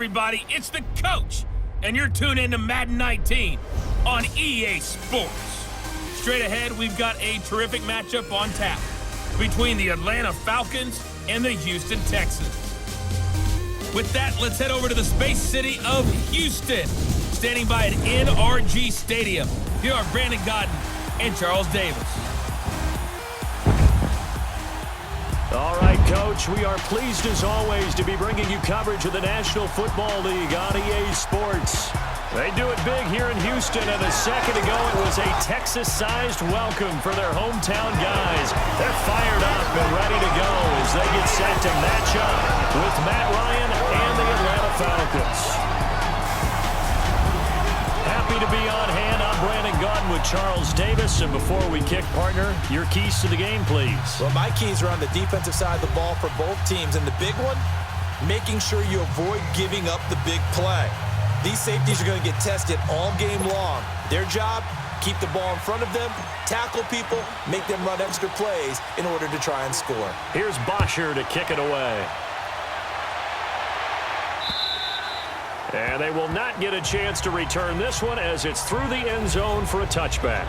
Everybody, it's the coach, and you're tuned in to Madden 19 on EA Sports. Straight ahead, we've got a terrific matchup on tap between the Atlanta Falcons and the Houston Texans. With that, let's head over to the space city of Houston. Standing by at NRG Stadium, here are Brandon Godden and Charles Davis. All right, Coach, we are pleased as always to be bringing you coverage of the National Football League on EA Sports. They do it big here in Houston, and a second ago it was a Texas-sized welcome for their hometown guys. They're fired up and ready to go as they get set to match up with Matt Ryan and the Atlanta Falcons. Happy to be on hand. I'm Brandon Godden with Charles Davis. And before we kick, partner, your keys to the game, please. Well, my keys are on the defensive side of the ball for both teams. And the big one, making sure you avoid giving up the big play. These safeties are going to get tested all game long. Their job, keep the ball in front of them, tackle people, make them run extra plays in order to try and score. Here's Bosher to kick it away. And they will not get a chance to return this one as it's through the end zone for a touchback.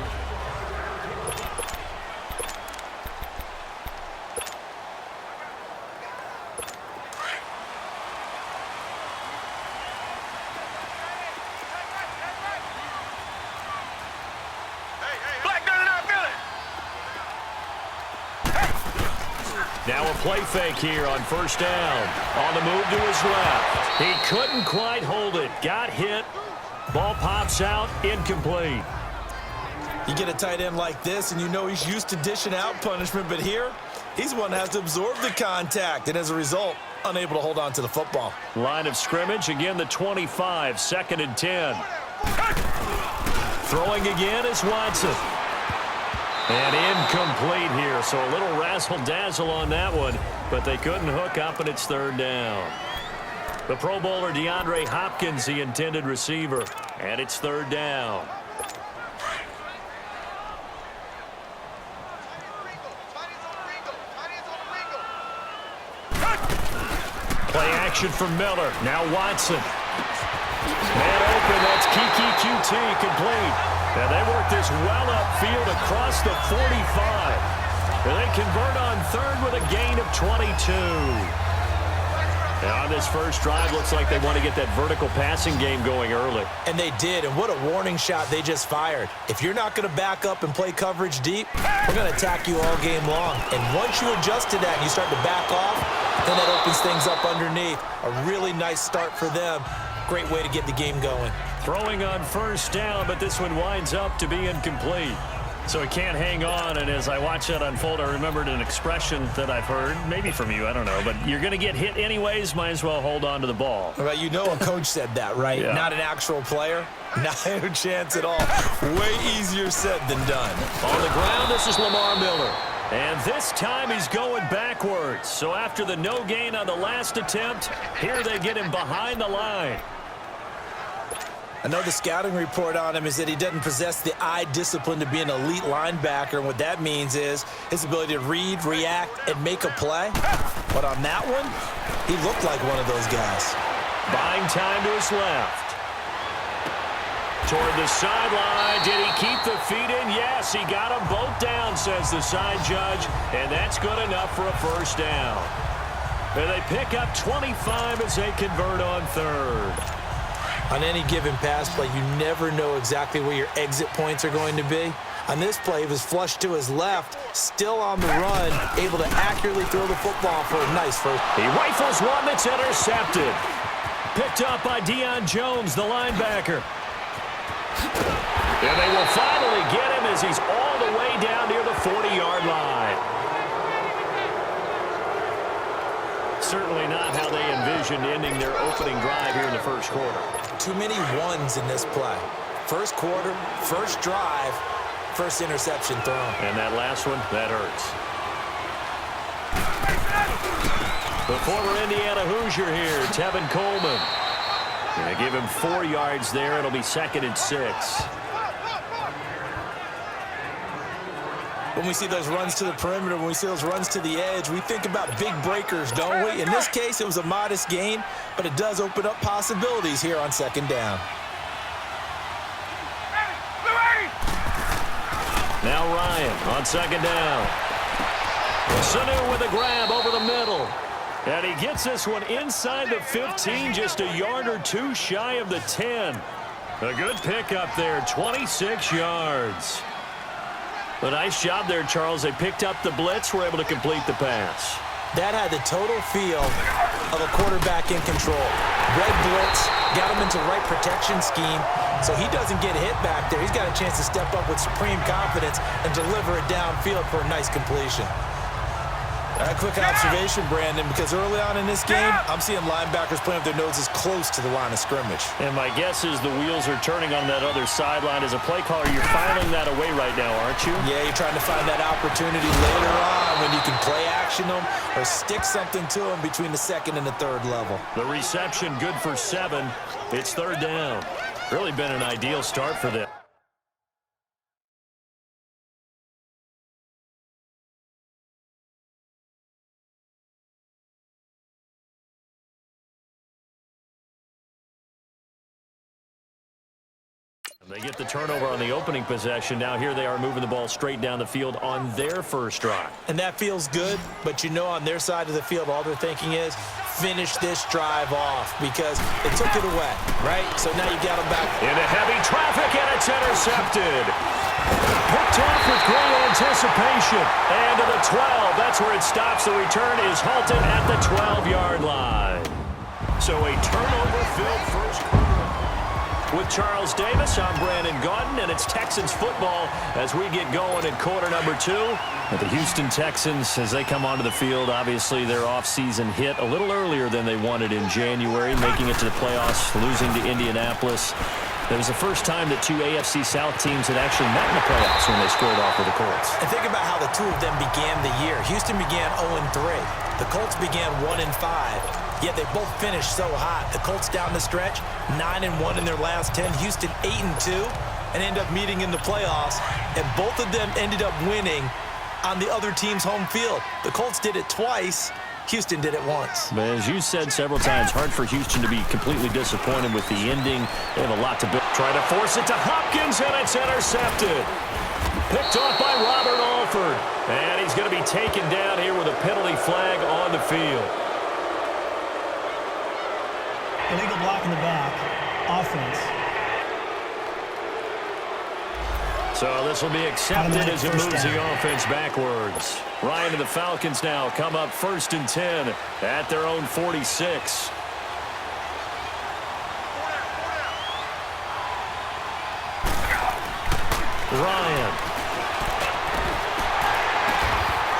Now a play fake here on first down. On the move to his left. He couldn't quite hold it. Got hit. Ball pops out. Incomplete. You get a tight end like this, and you know he's used to dishing out punishment, but here, he's one that has to absorb the contact, and as a result, unable to hold on to the football. Line of scrimmage, again the 25, 2nd and 10. Throwing again is Watson. And incomplete here, so a little razzle-dazzle on that one, but they couldn't hook up, and it's third down. The Pro Bowler DeAndre Hopkins, the intended receiver, and it's third down. Play action from Miller. Now Watson. Man open, that's Kiki QT, complete. And they work this well upfield across the 45. And they convert on third with a gain of 22. Now on this first drive, looks like they want to get that vertical passing game going early. And they did, and what a warning shot they just fired. If you're not going to back up and play coverage deep, we're going to attack you all game long. And once you adjust to that and you start to back off, then that opens things up underneath. A really nice start for them. Great way to get the game going. Throwing on first down, but this one winds up to be incomplete. So he can't hang on, and as I watch that unfold, I remembered an expression that I've heard, maybe from you, I don't know, but you're going to get hit anyways, might as well hold on to the ball. Well, you know a coach said that, right? Yeah. Not an actual player. Not a chance at all. Way easier said than done. On the ground, this is Lamar Miller. And this time he's going backwards. So after the no gain on the last attempt, here they get him behind the line. I know the scouting report on him is that he doesn't possess the eye discipline to be an elite linebacker, and what that means is his ability to read, react, and make a play. But on that one, he looked like one of those guys. Buying time to his left. Toward the sideline. Did he keep the feet in? Yes, he got them both down, says the side judge, and that's good enough for a first down. And they pick up 25 as they convert on third. On any given pass play, you never know exactly where your exit points are going to be. On this play, he was flushed to his left, still on the run, able to accurately throw the football for a nice first. He rifles one that's intercepted. Picked up by Deion Jones, the linebacker. And they will finally get him as he's all the way down near the 40-yard line. Certainly not how they envisioned ending their opening drive here in the first quarter. Too many ones in this play. First quarter, first drive, first interception thrown. And that last one, that hurts. The former Indiana Hoosier here, Tevin Coleman. Going to give him 4 yards there. It'll be 2nd and 6. When we see those runs to the perimeter, when we see those runs to the edge, we think about big breakers, don't we? In this case, it was a modest gain, but it does open up possibilities here on second down. Now Ryan on second down. Sanu with a grab over the middle. And he gets this one inside the 15, just a yard or two shy of the 10. A good pickup there, 26 yards. A nice job there, Charles. They picked up the blitz, were able to complete the pass. That had the total feel of a quarterback in control. Red blitz, got him into the right protection scheme, so he doesn't get hit back there. He's got a chance to step up with supreme confidence and deliver it downfield for a nice completion. A quick observation, Brandon, because early on in this game, I'm seeing linebackers playing with their noses close to the line of scrimmage. And my guess is the wheels are turning on that other sideline. As a play caller, you're filing that away right now, aren't you? Yeah, you're trying to find that opportunity later on when you can play action them or stick something to them between the second and the third level. The reception good for 7. It's third down. Really been an ideal start for them. They get the turnover on the opening possession. Now here they are moving the ball straight down the field on their first drive. And that feels good, but you know on their side of the field, all they're thinking is finish this drive off because they took it away, right? So now you got them back. Into heavy traffic, and it's intercepted. Picked off with great anticipation. And to the 12. That's where it stops. The return is halted at the 12-yard line. So a turnover-filled first quarter. With Charles Davis, I'm Brandon Gaudin, and it's Texans football as we get going in quarter number 2. But the Houston Texans, as they come onto the field, obviously their offseason hit a little earlier than they wanted in January, making it to the playoffs, losing to Indianapolis. It was the first time that two AFC South teams had actually met in the playoffs when they squared off with the Colts. And think about how the two of them began the year. Houston began 0-3. The Colts began 1-5. Yet they both finished so hot. The Colts down the stretch, 9-1 in their last 10. Houston 8-2, and end up meeting in the playoffs. And both of them ended up winning on the other team's home field. The Colts did it twice. Houston did it once. But as you said several times, hard for Houston to be completely disappointed with the ending. They have a lot to build. Try to force it to Hopkins, and it's intercepted. Picked off by Robert Alford. And he's going to be taken down here with a penalty flag on the field. Illegal block in the back. Offense. So this will be accepted as it moves the offense backwards. Ryan and the Falcons now come up 1st and 10 at their own 46. Ryan.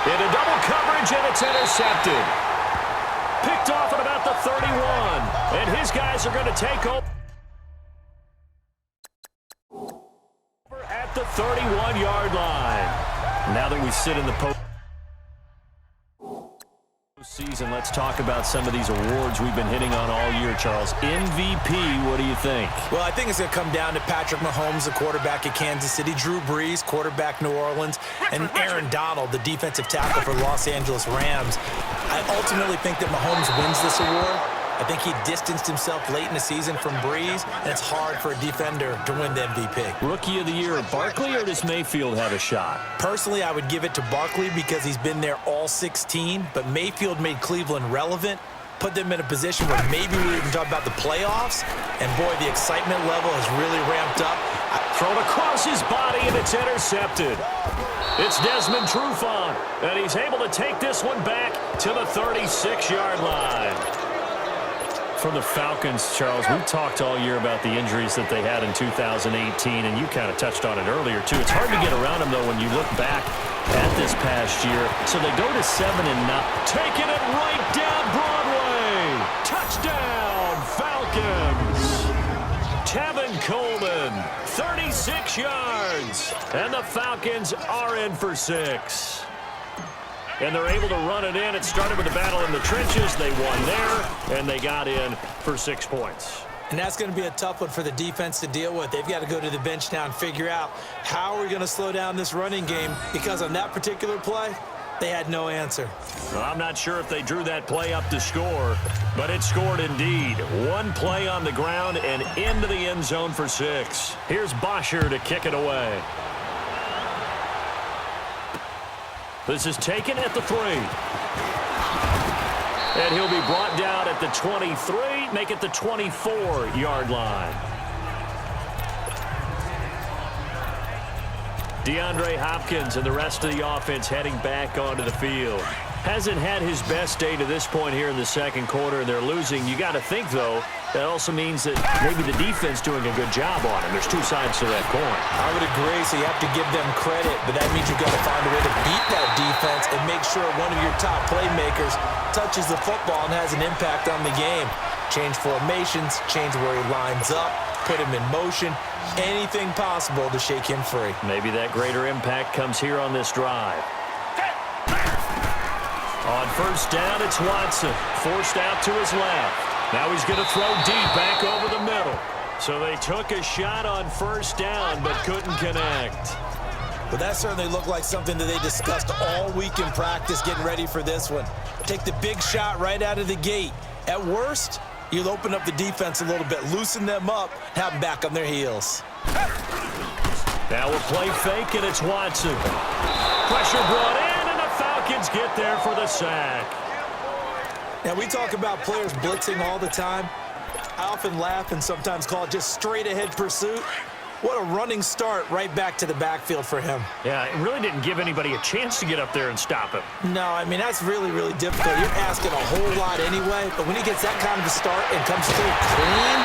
Into double coverage, and it's intercepted. Picked off at about the 31. And his guys are going to take over at the 31-yard line. Now that we sit in the postseason, let's talk about some of these awards we've been hitting on all year, Charles. MVP, what do you think? Well, I think it's going to come down to Patrick Mahomes, the quarterback at Kansas City, Drew Brees, quarterback New Orleans, and Aaron Donald, the defensive tackle for Los Angeles Rams. I ultimately think that Mahomes wins this award. I think he distanced himself late in the season from Brees, and it's hard for a defender to win the MVP. Rookie of the year, Barkley, or does Mayfield have a shot? Personally, I would give it to Barkley because he's been there all 16, but Mayfield made Cleveland relevant, put them in a position where maybe we even talk about the playoffs, and boy, the excitement level has really ramped up. Thrown across his body, and it's intercepted. It's Desmond Trufant, and he's able to take this one back to the 36-yard line. For the Falcons, Charles, we talked all year about the injuries that they had in 2018, and you kind of touched on it earlier, too. It's hard to get around them, though, when you look back at this past year. So they go to 7-9. Taking it right down Broadway. Touchdown, Falcons. Tevin Coleman, 36 yards. And the Falcons are in for 6. And they're able to run it in. It started with a battle in the trenches. They won there, and they got in for 6 points. And that's going to be a tough one for the defense to deal with. They've got to go to the bench now and figure out how are we going to slow down this running game, because on that particular play, they had no answer. Well, I'm not sure if they drew that play up to score, but it scored indeed. One play on the ground and into the end zone for 6. Here's Bosher to kick it away. This is taken at the 3. And he'll be brought down at the 23, make it the 24-yard line. DeAndre Hopkins and the rest of the offense heading back onto the field. Hasn't had his best day to this point here in the second quarter, and they're losing. You got to think, though, that also means that maybe the defense doing a good job on him. There's two sides to that coin. I would agree, so you have to give them credit, but that means you've got to find a way to beat that defense and make sure one of your top playmakers touches the football and has an impact on the game. Change formations, change where he lines up, put him in motion, anything possible to shake him free. Maybe that greater impact comes here on this drive. On first down, it's Watson. Forced out to his left. Now he's going to throw deep back over the middle. So they took a shot on first down but couldn't connect. But that certainly looked like something that they discussed all week in practice getting ready for this one. Take the big shot right out of the gate. At worst, you'll open up the defense a little bit, loosen them up, have them back on their heels. Now we'll play fake, and it's Watson. Pressure brought in, and the Falcons get there for the sack. Now, we talk about players blitzing all the time. I often laugh and sometimes call it just straight-ahead pursuit. What a running start right back to the backfield for him. Yeah, it really didn't give anybody a chance to get up there and stop him. No, I mean, that's really, really difficult. You're asking a whole lot anyway, but when he gets that kind of a start and comes through clean,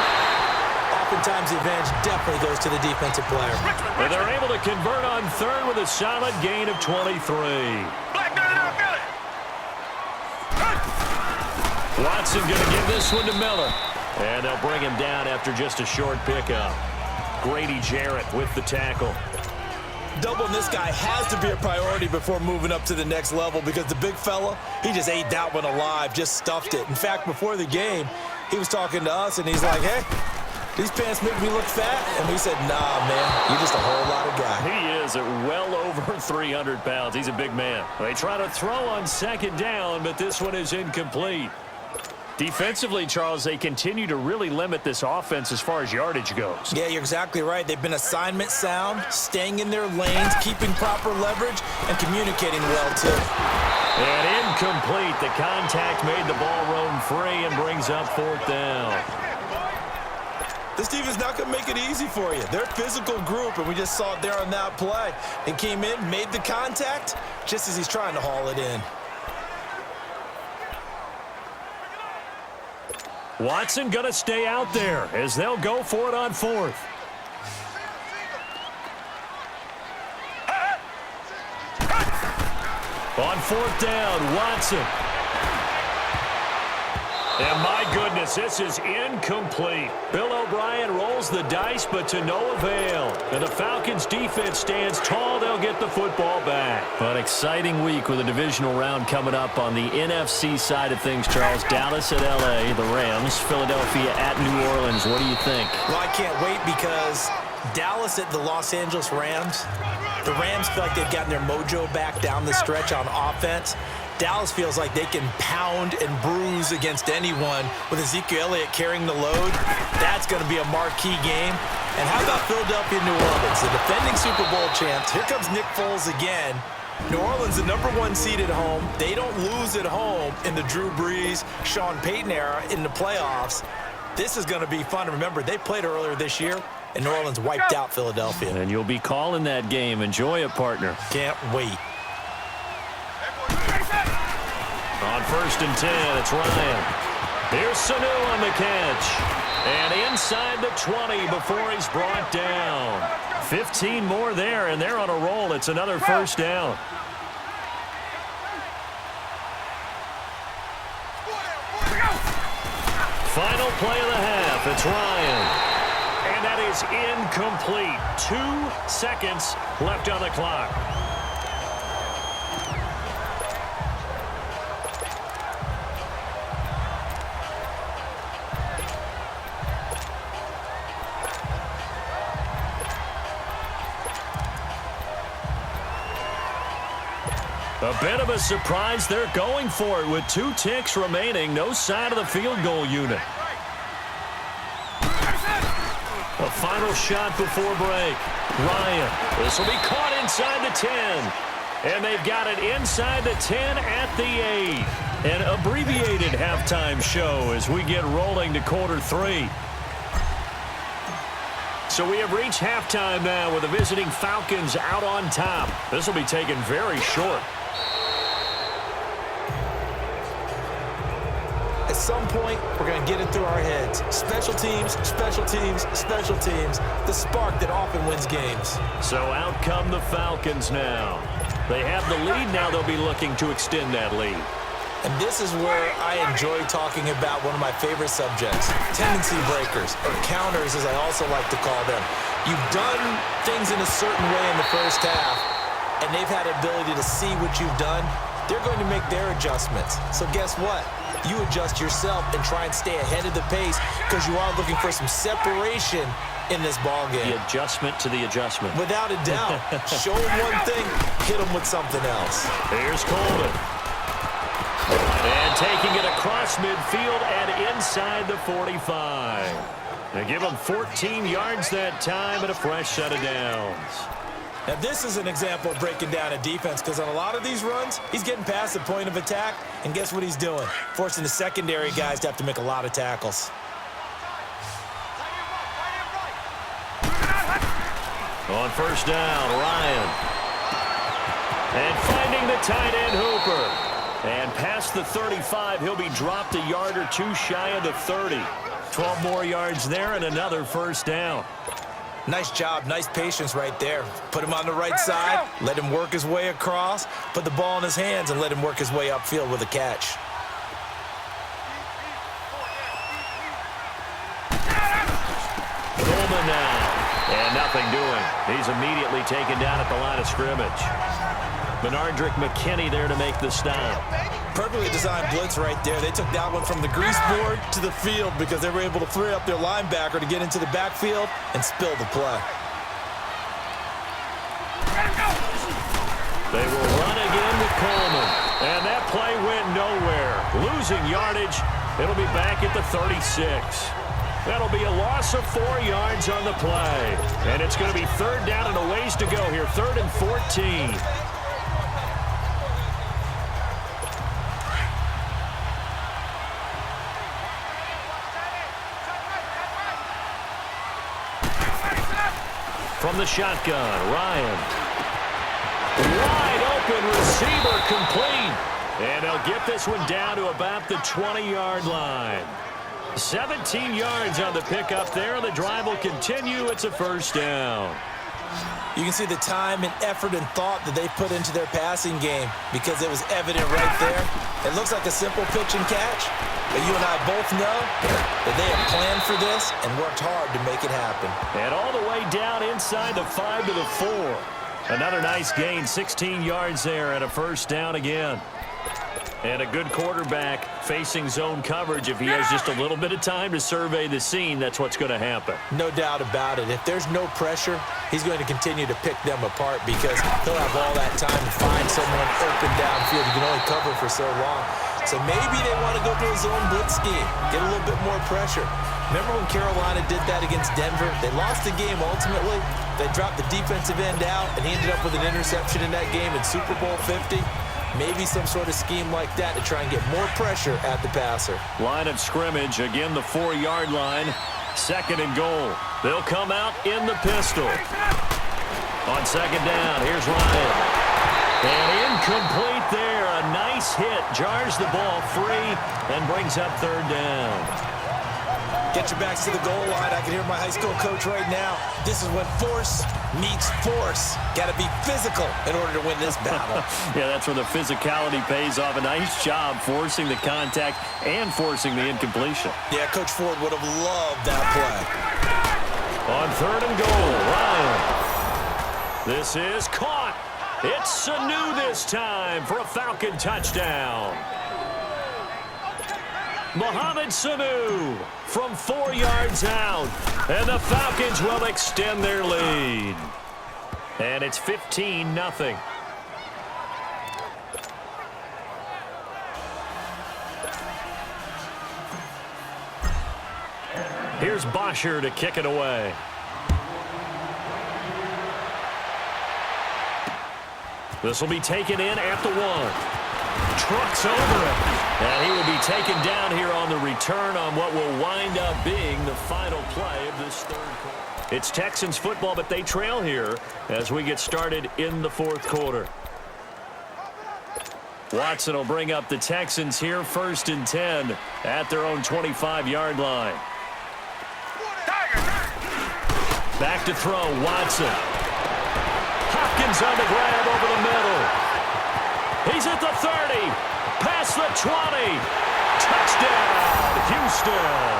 oftentimes the advantage definitely goes to the defensive player. And they're able to convert on third with a solid gain of 23. Watson going to give this one to Miller. And they'll bring him down after just a short pickup. Grady Jarrett with the tackle. Doubling this guy has to be a priority before moving up to the next level, because the big fella, he just ate that one alive, just stuffed it. In fact, before the game, he was talking to us, and he's like, hey, these pants make me look fat. And we said, nah, man, you're just a whole lot of guy. He is at well over 300 pounds. He's a big man. They try to throw on second down, but this one is incomplete. Defensively, Charles, they continue to really limit this offense as far as yardage goes. Yeah, you're exactly right. They've been assignment sound, staying in their lanes, keeping proper leverage, and communicating well, too. And incomplete. The contact made the ball roam free and brings up fourth down. This defense not going to make it easy for you. They're a physical group, and we just saw it there on that play. They came in, made the contact, just as he's trying to haul it in. Watson going to stay out there as they'll go for it on fourth. On fourth down, Watson. And my goodness, this is incomplete. Bill O'Brien rolls the dice, but to no avail. And the Falcons defense stands tall. They'll get the football back. An exciting week with a divisional round coming up on the NFC side of things, Charles. Dallas at L.A., the Rams. Philadelphia at New Orleans. What do you think? Well, I can't wait, because Dallas at the Los Angeles Rams. The Rams feel like they've gotten their mojo back down the stretch on offense. Dallas feels like they can pound and bruise against anyone with Ezekiel Elliott carrying the load. That's going to be a marquee game. And how about Philadelphia, New Orleans, the defending Super Bowl champs? Here comes Nick Foles again. New Orleans, the #1 seed at home. They don't lose at home in the Drew Brees, Sean Payton era in the playoffs. This is going to be fun. Remember, they played earlier this year, and New Orleans wiped out Philadelphia. And you'll be calling that game. Enjoy it, partner. Can't wait. On first and 10, it's Ryan. Here's Sanu on the catch. And inside the 20 before he's brought down. 15 more there, and they're on a roll. It's another first down. Final play of the half. It's Ryan. And that is incomplete. 2 seconds left on the clock. A bit of a surprise. They're going for it with 2 ticks remaining. No sign of the field goal unit. A final shot before break. Ryan. This will be caught inside the 10. And they've got it inside the 10 at the 8. An abbreviated halftime show as we get rolling to quarter 3. So we have reached halftime now with the visiting Falcons out on top. This will be taken very short. At some point, we're going to get it through our heads. Special teams, special teams, special teams. The spark that often wins games. So out come the Falcons now. They have the lead. Now they'll be looking to extend that lead. And this is where I enjoy talking about one of my favorite subjects, tendency breakers, or counters as I also like to call them. You've done things in a certain way in the first half, and they've had the ability to see what you've done. They're going to make their adjustments. So guess what? You adjust yourself and try and stay ahead of the pace because you are looking for some separation in this ball game. The adjustment to the adjustment. Without a doubt. Show them one thing, hit them with something else. Here's Coleman. And taking it across midfield and inside the 45. They give him 14 yards that time and a fresh set of downs. Now this is an example of breaking down a defense because on a lot of these runs, he's getting past the point of attack, and guess what he's doing? Forcing the secondary guys to have to make a lot of tackles. On first down, Ryan. And finding the tight end, Hooper. And past the 35, he'll be dropped a yard or 2 shy of the 30. 12 more yards there and another first down. Nice job, nice patience right there. Put him on the right side, let him work his way across, put the ball in his hands, and let him work his way upfield with a catch. Coleman now. And nothing doing. He's immediately taken down at the line of scrimmage. Benardrick McKinney there to make the stop. Perfectly designed blitz right there. They took that one from the grease board to the field because they were able to free up their linebacker to get into the backfield and spill the play. They will run again with Coleman. And that play went nowhere. Losing yardage. It'll be back at the 36. That'll be a loss of 4 yards on the play. And it's going to be third down and a ways to go here. 3rd and 14. From the shotgun, Ryan. Wide open receiver complete. And they'll get this one down to about the 20-yard line. 17 yards on the pickup there. The drive will continue. It's a first down. You can see the time and effort and thought that they put into their passing game because it was evident right there. It looks like a simple pitch and catch, but you and I both know that they have planned for this and worked hard to make it happen. And all the way down inside the 5 to the 4. Another nice gain, 16 yards there and a first down again. And a good quarterback facing zone coverage. If he has just a little bit of time to survey the scene, that's what's going to happen. No doubt about it. If there's no pressure, he's going to continue to pick them apart because he'll have all that time to find someone open downfield. You can only cover for so long. So maybe they want to go to a zone blitz scheme, get a little bit more pressure. Remember when Carolina did that against Denver? They lost the game ultimately. They dropped the defensive end out, and he ended up with an interception in that game in Super Bowl 50. Maybe some sort of scheme like that to try and get more pressure at the passer. Line of scrimmage, again the 4-yard line. 2nd and goal. They'll come out in the pistol. On 2nd down, here's Ryan. And incomplete there. A nice hit. Jars the ball free and brings up 3rd down. Get your backs to the goal line. I can hear my high school coach right now. This is when force meets force. Got to be physical in order to win this battle. Yeah, that's where the physicality pays off. A nice job forcing the contact and forcing the incompletion. Yeah, Coach Ford would have loved that play. On 3rd and goal, Ryan. This is caught. It's Sanu this time for a Falcon touchdown. Mohamed Sanu from 4 yards out. And the Falcons will extend their lead. And it's 15-0. Here's Bosher to kick it away. This will be taken in at the 1. Trucks over him. And he will be taken down here on the return on what will wind up being the final play of this third quarter. It's Texans football, but they trail here as we get started in the fourth quarter. Watson will bring up the Texans here, 1st and 10 at their own 25-yard line. Back to throw, Watson. Hopkins on the grab over the middle. He's at the 30, past the 20. Touchdown, Houston.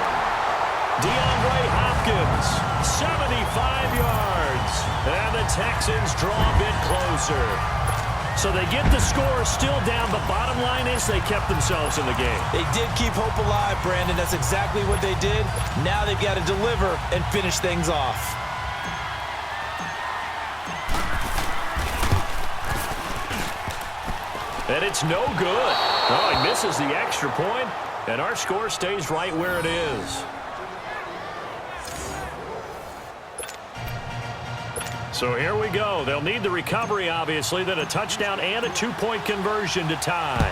DeAndre Hopkins, 75 yards. And the Texans draw a bit closer. So they get the score still down, but bottom line is they kept themselves in the game. They did keep hope alive, Brandon. That's exactly what they did. Now they've got to deliver and finish things off. And it's no good. Oh, he misses the extra point, and our score stays right where it is. So here we go. They'll need the recovery, obviously, then a touchdown and a 2-point conversion to tie.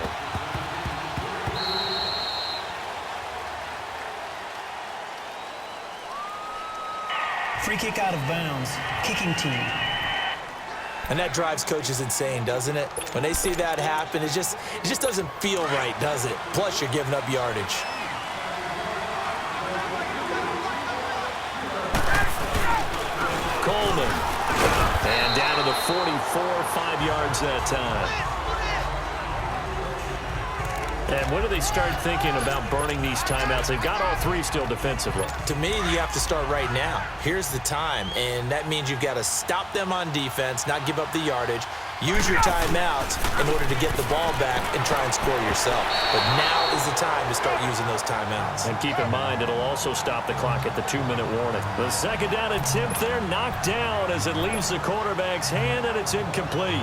Free kick out of bounds. Kicking team. And that drives coaches insane, doesn't it? When they see that happen, it just doesn't feel right, does it? Plus, you're giving up yardage. Coleman. And down to the 44, 5 yards that time. And when do they start thinking about burning these timeouts? They've got all 3 still defensively. To me, you have to start right now. Here's the time, and that means you've got to stop them on defense, not give up the yardage, use your timeouts in order to get the ball back and try and score yourself. But now is the time to start using those timeouts. And keep in mind, it'll also stop the clock at the 2-minute warning. The second down attempt there knocked down as it leaves the quarterback's hand, and it's incomplete.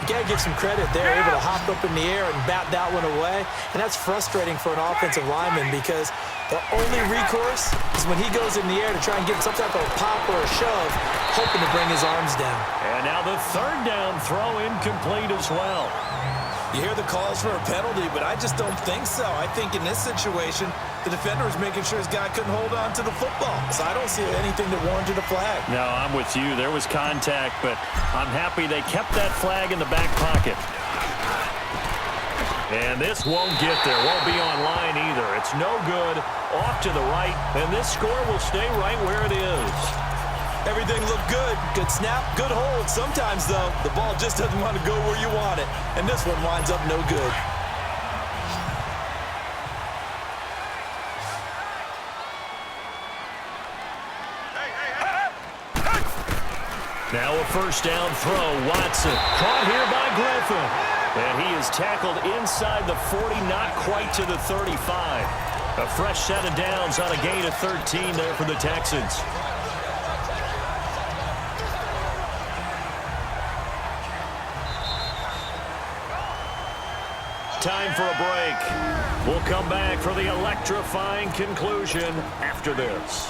You got to give some credit. They're able to hop up in the air and bat that one away. And that's frustrating for an offensive lineman because the only recourse is when he goes in the air to try and get some type of pop or a shove, hoping to bring his arms down. And now the third down throw incomplete as well. You hear the calls for a penalty, but I just don't think so. I think in this situation, the defender was making sure his guy couldn't hold on to the football. So I don't see anything that warranted a flag. No, I'm with you. There was contact, but I'm happy they kept that flag in the back pocket. And this won't get there. Won't be on line either. It's no good. Off to the right, and this score will stay right where it is. Everything looked good. Good snap, good hold. Sometimes, though, the ball just doesn't want to go where you want it. And this one winds up no good. Now a first down throw. Watson caught here by Griffin. And he is tackled inside the 40, not quite to the 35. A fresh set of downs on a gain of 13 there for the Texans. Time for a break. We'll come back for the electrifying conclusion after this.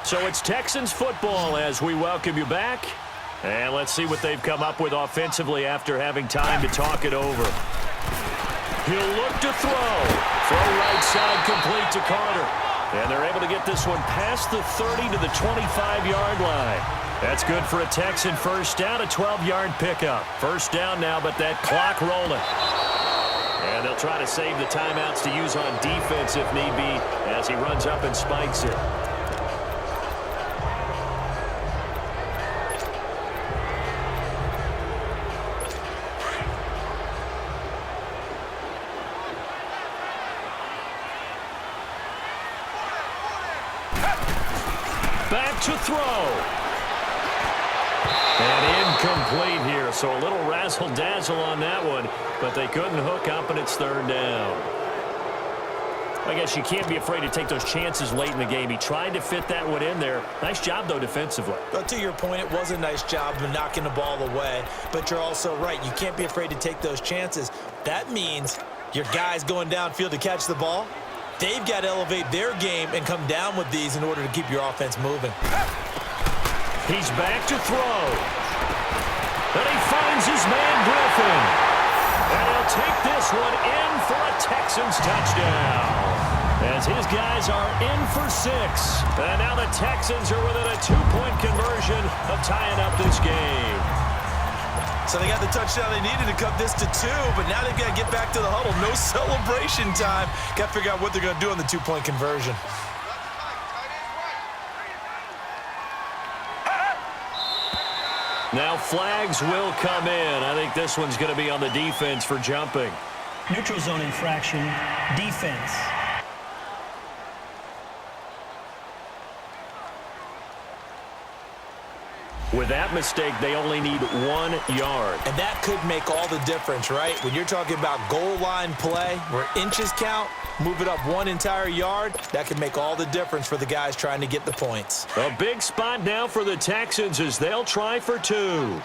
So it's Texans football as we welcome you back. And let's see what they've come up with offensively after having time to talk it over. He'll look to throw. Throw right side complete to Carter. And they're able to get this one past the 30 to the 25-yard line. That's good for a Texan first down, a 12-yard pickup. First down now, but that clock rolling. And they'll try to save the timeouts to use on defense if need be as he runs up and spikes it. Back to throw. And incomplete here, so a little razzle-dazzle on that one, but they couldn't hook up, and it's third down. I guess you can't be afraid to take those chances late in the game. He tried to fit that one in there. Nice job, though, defensively. But to your point, it was a nice job of knocking the ball away, but you're also right. You can't be afraid to take those chances. That means Your guys going downfield to catch the ball, they've got to elevate their game and come down with these in order to keep your offense moving. He's back to throw. And he finds his man Griffin. And he'll take this one in for a Texans touchdown. As his guys are in for 6. And now the Texans are within a 2-point conversion of tying up this game. So they got the touchdown they needed to cut this to 2, but now they've got to get back to the huddle. No celebration time. Got to figure out what they're going to do on the 2-point conversion. Now flags will come in. I think this one's going to be on the defense for jumping. Neutral zone infraction, defense. With that mistake, they only need 1 yard. And that could make all the difference, right? When you're talking about goal line play, where inches count, move it up 1 entire yard, that could make all the difference for the guys trying to get the points. A big spot now for the Texans as they'll try for 2.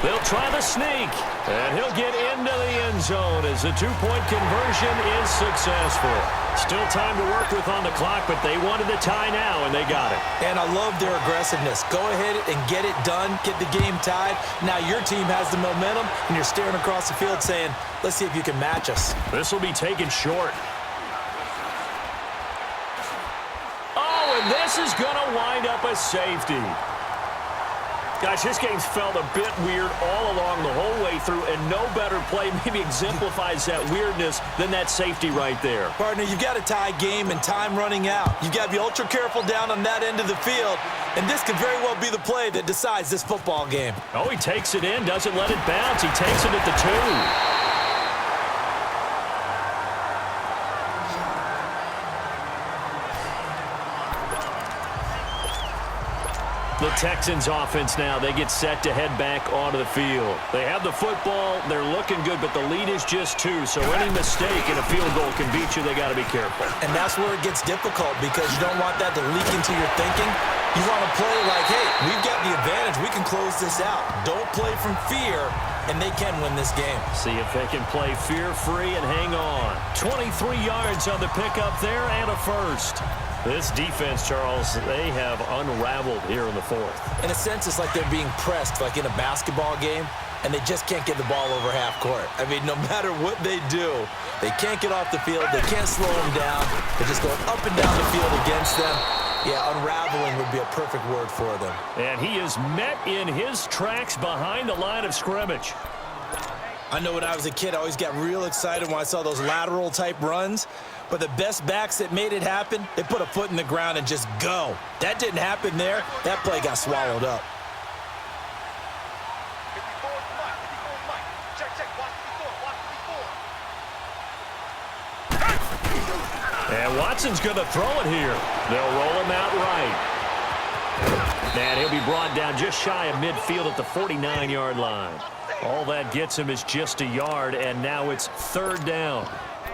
They'll try the sneak, and he'll get into the end zone as the 2-point conversion is successful. Still time to work with on the clock, but they wanted the tie now, and they got it. And I love their aggressiveness. Go ahead and get it done, get the game tied. Now your team has the momentum, and you're staring across the field saying, let's see if you can match us. This will be taken short. Oh, and this is going to wind up a safety. Guys, this game's felt a bit weird all along the whole way through, and no better play maybe exemplifies that weirdness than that safety right there. Partner, you've got a tie game and time running out. You've got to be ultra careful down on that end of the field, and this could very well be the play that decides this football game. Oh, he takes it in, doesn't let it bounce. He takes it at the 2. The Texans offense now, they get set to head back onto the field. They have the football, they're looking good, but the lead is just 2, so any mistake in a field goal can beat you. They got to be careful. And that's where it gets difficult because you don't want that to leak into your thinking. You want to play like, hey, we've got the advantage. We can close this out. Don't play from fear, and they can win this game. See if they can play fear-free and hang on. 23 yards on the pickup there and a first. This defense, Charles, they have unraveled here in the 4th. In a sense, it's like they're being pressed, like in a basketball game, and they just can't get the ball over half court. I mean, no matter what they do, they can't get off the field. They can't slow them down. They're just going up and down the field against them. Yeah, unraveling would be a perfect word for them. And he is met in his tracks behind the line of scrimmage. I know when I was a kid, I always got real excited when I saw those lateral-type runs. But the best backs that made it happen, they put a foot in the ground and just go. That didn't happen there. That play got swallowed up. And Watson's going to throw it here. They'll roll him out right. And he'll be brought down just shy of midfield at the 49-yard line. All that gets him is just a yard, and now it's 3rd down.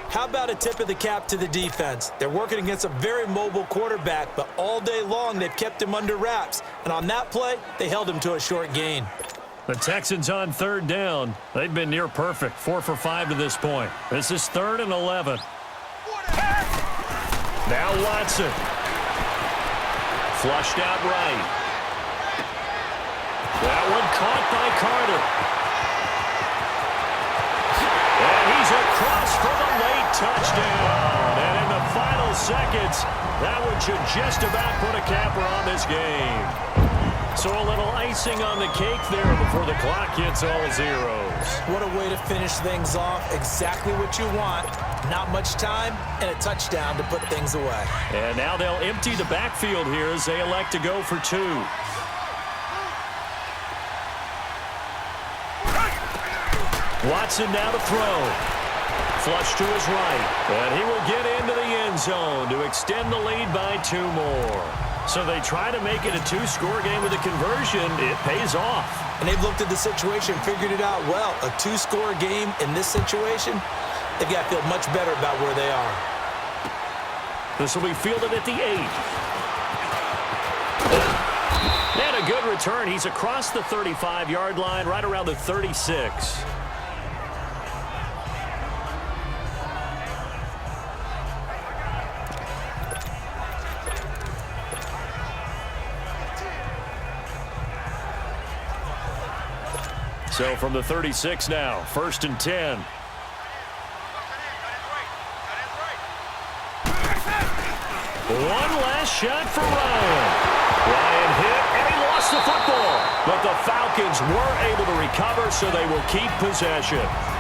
How about a tip of the cap to the defense? They're working against a very mobile quarterback, but all day long they've kept him under wraps. And on that play, they held him to a short gain. The Texans on 3rd down. They've been near perfect, 4 for 5 to this point. This is 3rd and 11. Now Watson. Flushed out right. That one caught by Carter. And he's across for the late touchdown. And in the final seconds, that one should just about put a capper on this game. So a little icing on the cake there before the clock hits all zeros. What a way to finish things off. Exactly what you want. Not much time and a touchdown to put things away. And now they'll empty the backfield here as they elect to go for 2. Watson now to throw. Flush to his right. And he will get into the end zone to extend the lead by 2 more. So they try to make it a 2-score game with a conversion. It pays off. And they've looked at the situation, figured it out well. A 2-score game in this situation, they've got to feel much better about where they are. This will be fielded at the 8. good return. He's across the 35-yard line, right around the 36. So from the 36 now, 1st and 10. One last shot for Ryan. Ryan hit, and he lost the football. But the Falcons were able to recover, so they will keep possession.